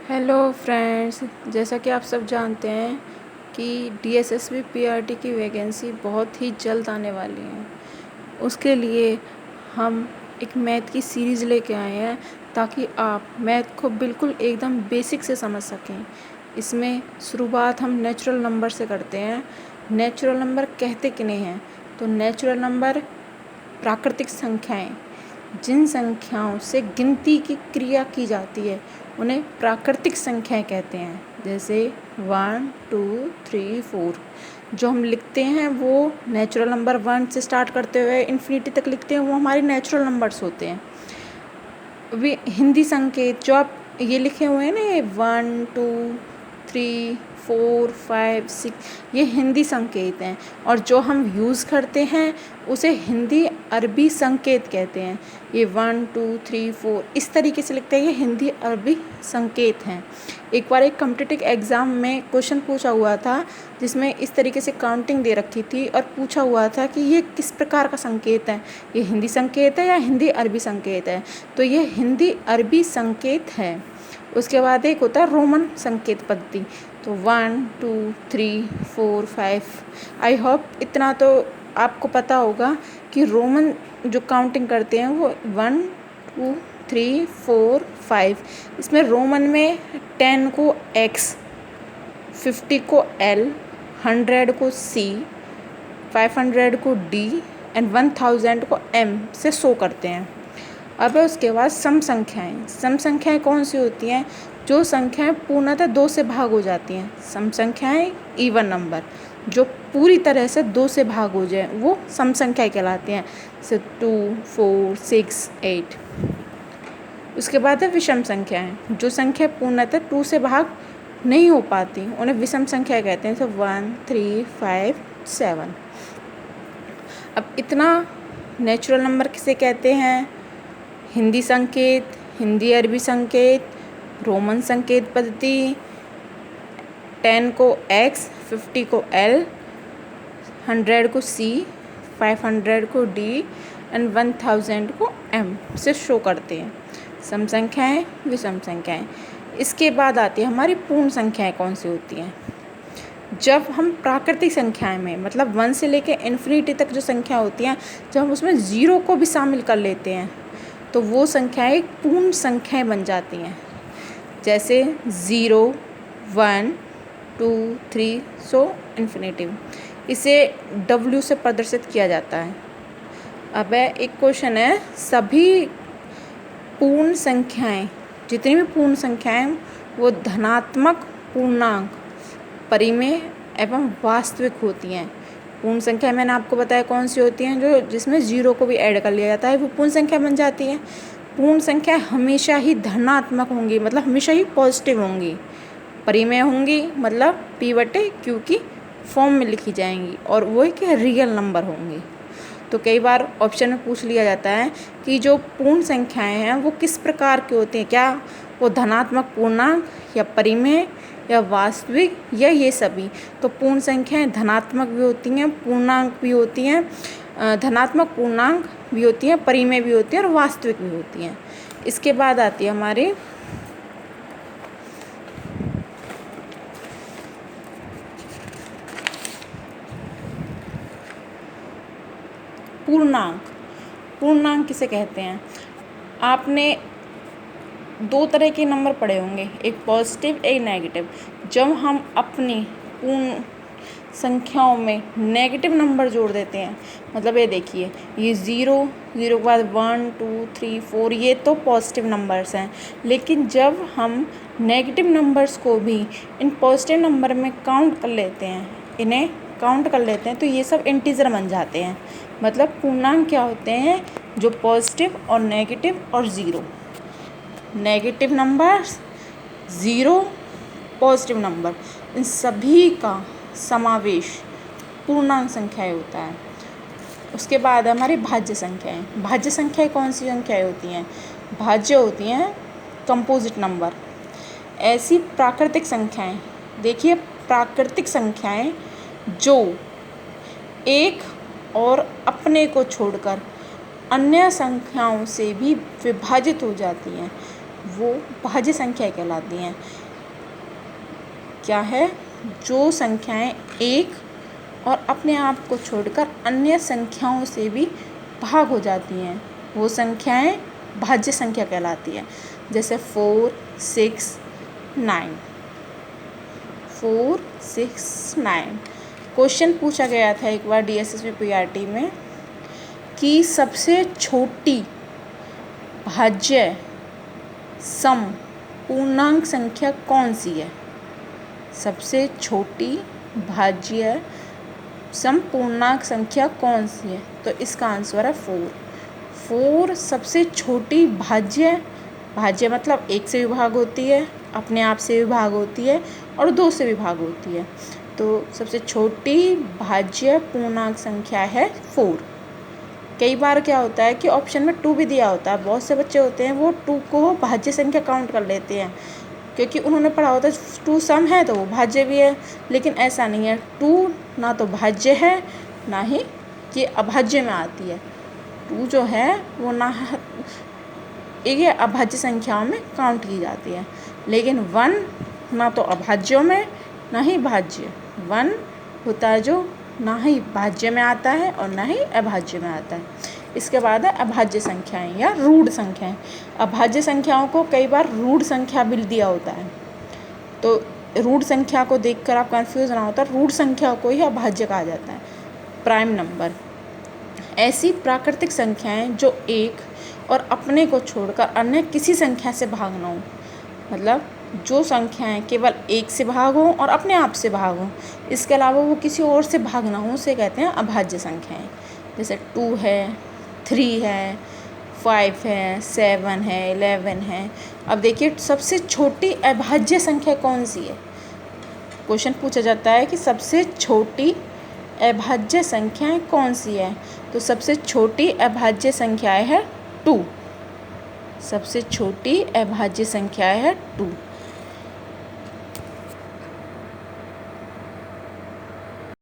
Hello friends, जैसा कि आप सब जानते हैं कि डीएसएसबी पीआरटी की वैकेंसी बहुत ही जल्द आने वाली है। उसके लिए हम एक मैथ की सीरीज़ लेके आए हैं ताकि आप मैथ को बिल्कुल एकदम बेसिक से समझ सकें। इसमें शुरुआत हम नेचुरल नंबर से करते हैं। नेचुरल नंबर कहते किन्हें हैं? तो नेचुरल नंबर प्राकृतिक संख्याएं, जिन संख्याओं से गिनती की क्रिया की जाती है उन्हें प्राकृतिक संख्याएं कहते हैं। जैसे 1 2 3 4 जो हम लिखते हैं वो नेचुरल नंबर 1 से स्टार्ट करते हुए इन्फिनिटी तक लिखते हैं, वो हमारे नेचुरल नंबर्स होते हैं। वे हिंदी संकेत जो आप ये लिखे हुए हैं ना, ये 1 2 3 4 5 6, ये हिंदी संकेत हैं और जो हम यूज़ करते हैं उसे हिंदी अरबी संकेत कहते हैं। ये 1 2 3 4 इस तरीके से लिखते हैं, ये हिंदी अरबी संकेत हैं। एक बार एक कॉम्पिटिटिव एग्ज़ाम में क्वेश्चन पूछा हुआ था जिसमें इस तरीके से काउंटिंग दे रखी थी और पूछा हुआ था कि ये किस प्रकार का संकेत है, ये हिंदी संकेत है या हिंदी अरबी संकेत है। तो ये हिंदी अरबी संकेत है। उसके बाद एक होता है रोमन संकेत पद्धति। तो 1 2 3 4 5, आई होप इतना तो आपको पता होगा कि रोमन जो काउंटिंग करते हैं वो 1 2 3 4 5। इसमें रोमन में 10 को X, 50 को L, 100 को C, 500 को D एंड 1000 को M से शो करते हैं। अब उसके बाद सम संख्याएं। सम संख्याएं कौन सी होती हैं? जो संख्याएं पूर्णतः 2 से भाग हो जाती हैं। सम संख्याएं इवन नंबर जो पूरी तरह से 2 से भाग हो जाए वो सम संख्याएं कहलाती हैं। जैसे 2 4 6 8। उसके बाद है विषम संख्याएं। जो संख्या पूर्णतः 2 से भाग नहीं हो पाती उन्हें विषम संख्या कहते हैं। जैसे 1 3 5 7। अब इतना नेचुरल नंबर किसे कहते हैं? हिंदी संकेत, हिंदी अरबी संकेत, रोमन संकेत पद्धति, 10 को X, 50 को L, 100 को C, 500 को D एंड 1000 को M से शो करते हैं। सम संख्याएं, विषम संख्याएं। इसके बाद आती है हमारी पूर्ण संख्याएं। कौन सी होती हैं? जब हम प्राकृतिक संख्याएं में मतलब 1 से लेकर इन्फिनिटी तक जो संख्या होती हैं, जब हम उसमें 0 को भी शामिल कर लेते हैं तो वो संख्याएं पूर्ण संख्याएं बन जाती हैं। जैसे 0 1 2 3 सो इन्फिनिटिव। इसे W से प्रदर्शित किया जाता है। अब एक क्वेश्चन है, सभी पूर्ण संख्याएं, जितनी भी पूर्ण संख्याएं वो धनात्मक पूर्णांक, परिमेय एवं वास्तविक होती हैं। पूर्ण संख्या मैंने आपको बताया कौन सी होती हैं, जो जिसमें 0 को भी ऐड कर लिया जाता है वो पूर्ण संख्या बन जाती है। पूर्ण संख्या हमेशा ही धनात्मक होंगी, मतलब हमेशा ही पॉजिटिव होंगी। परिमेय होंगी मतलब P/Q की फॉर्म में लिखी जाएंगी और वो एक रियल नंबर होंगी। तो कई बार ऑप्शन में पूछ लिया जाता है कि जो पूर्ण संख्याएं हैं वो किस प्रकार की होती हैं, क्या वो धनात्मक पूर्णांक या परिमेय या वास्तविक या ये सभी। तो पूर्ण संख्याएं धनात्मक भी होती हैं, पूर्णांक भी होती हैं, धनात्मक पूर्णांक भी होती हैं, परिमेय भी होती हैं और वास्तविक भी होती हैं। इसके बाद आती है हमारी पूर्णांक। पूर्णांक किसे कहते हैं? आपने 2 तरह के नंबर पढ़े होंगे, एक पॉजिटिव एक नेगेटिव। जब हम अपनी पूर्ण संख्याओं में नेगेटिव नंबर जोड़ देते हैं, मतलब ये देखिए ये 0 के बाद 1 2 3 4 ये तो पॉजिटिव नंबर्स हैं, लेकिन जब हम नेगेटिव नंबर्स को भी इन पॉजिटिव नंबर में काउंट कर लेते हैं, इन्हें काउंट कर लेते हैं तो ये सब इंटीजर बन जाते हैं। मतलब पूर्णांक क्या होते हैं? जो पॉजिटिव और नेगेटिव और 0। नेगेटिव नंबर्स, 0, पॉजिटिव नंबर, इन सभी का समावेश पूर्णांक संख्याएं होता है। उसके बाद हमारी भाज्य संख्याएं। भाज्य संख्याएं कौन सी संख्याएं होती हैं? भाज्य होती हैं कंपोजिट नंबर। ऐसी प्राकृतिक संख्याएं, देखिए प्राकृतिक संख्याएं जो एक और अपने को छोड़कर अन्य संख्याओं से भी विभाजित हो जाती हैं, वो भाज्य संख्या कहलाती हैं। क्या है? जो संख्याएं एक और अपने आप को छोड़कर अन्य संख्याओं से भी भाग हो जाती हैं, वो संख्याएं भाज्य संख्या कहलाती है। जैसे 4, 6, 9। 4, 6, 9। क्वेश्चन पूछा गया था एक बार DSSB PRT में कि सबसे छोटी भाज्य सम पूर्णांक संख्या कौन सी है? सबसे छोटी भाज्य सम पूर्णांक संख्या कौन सी है? तो इसका आंसर है 4। 4 सबसे छोटी भाज्य मतलब 1 से विभाग होती है, अपने आप से विभाग होती है और 2 से विभाग होती है। तो सबसे छोटी भाज्य पूर्णांक संख्या है 4। कई बार क्या होता है कि ऑप्शन में 2 भी दिया होता है। बहुत से बच्चे होते हैं वो 2 को भाज्य संख्या काउंट कर लेते हैं, क्योंकि उन्होंने पढ़ा होता है 2 सम है तो वो भाज्य भी है। लेकिन ऐसा नहीं है, 2 ना तो भाज्य है ना ही ये अभाज्य में आती है। 2 जो है वो ना ये अभाज्य संख्याओं में काउंट की जाती है। लेकिन 1 ना तो अभाज्यों में ना ही भाज्य। 1 होता है जो ना ही भाज्य में आता है और ना ही अभाज्य में आता है। इसके बाद है अभाज्य संख्याएं या रूढ़ संख्याएं। अभाज्य संख्याओं को कई बार रूढ़ संख्या भी दिया होता है, तो रूढ़ संख्या को देखकर आप कंफ्यूज ना होता, रूढ़ संख्या को ही अभाज्य कहा जाता है। प्राइम नंबर ऐसी प्राकृतिक संख्याएं जो एक और अपने को छोड़कर अन्य किसी संख्या से भाग ना हो। मतलब जो संख्याएं केवल 1 से भाग हों और अपने आप से भाग हों, इसके अलावा वो किसी और से भाग ना हो, उसे कहते हैं अभाज्य संख्याएं। जैसे 2 है, 3 है, 5 है, 7 है, 11 है। अब देखिए सबसे छोटी अभाज्य संख्या कौन सी है? क्वेश्चन पूछा जाता है कि सबसे छोटी अभाज्य संख्याएं कौन सी है? तो सबसे छोटी अभाज्य संख्या है 2। सबसे छोटी अभाज्य संख्या है 2।